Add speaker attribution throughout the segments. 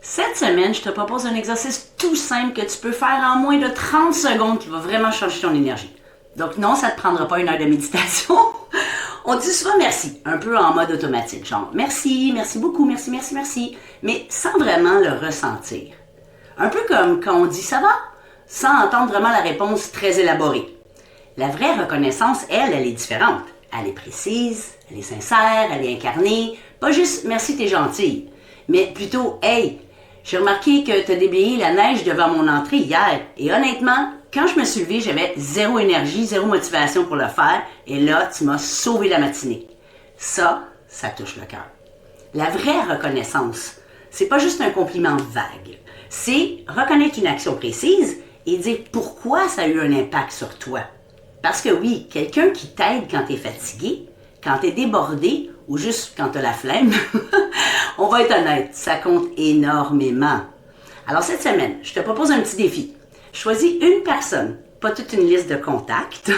Speaker 1: Cette semaine, je te propose un exercice tout simple que tu peux faire en moins de 30 secondes qui va vraiment changer ton énergie. Donc non, ça ne te prendra pas une heure de méditation. On dit souvent merci, un peu en mode automatique, genre merci, merci beaucoup, merci, merci, merci, mais sans vraiment le ressentir. Un peu comme quand on dit ça va, sans entendre vraiment la réponse très élaborée. La vraie reconnaissance, elle est différente. Elle est précise, elle est sincère, elle est incarnée. Pas juste merci, t'es gentille, mais plutôt hey, j'ai remarqué que t'as déblayé la neige devant mon entrée hier. Et honnêtement, quand je me suis levée, j'avais zéro énergie, zéro motivation pour le faire. Et là, tu m'as sauvé la matinée. Ça touche le cœur. La vraie reconnaissance, c'est pas juste un compliment vague. C'est reconnaître une action précise et dire pourquoi ça a eu un impact sur toi. Parce que oui, quelqu'un qui t'aide quand t'es fatigué, quand t'es débordé ou juste quand t'as la flemme, on va être honnête, ça compte énormément. Alors cette semaine, je te propose un petit défi. Choisis une personne, pas toute une liste de contacts,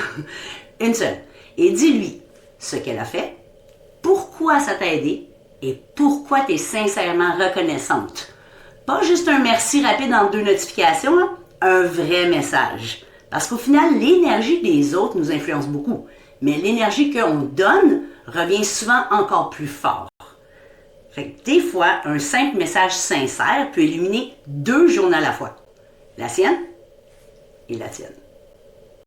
Speaker 1: une seule, et dis-lui ce qu'elle a fait, pourquoi ça t'a aidé et pourquoi tu es sincèrement reconnaissante. Pas juste un merci rapide en 2 notifications, un vrai message. Parce qu'au final, l'énergie des autres nous influence beaucoup, mais l'énergie qu'on donne revient souvent encore plus fort. Fait que des fois, un simple message sincère peut éliminer 2 journées à la fois. La sienne et la tienne.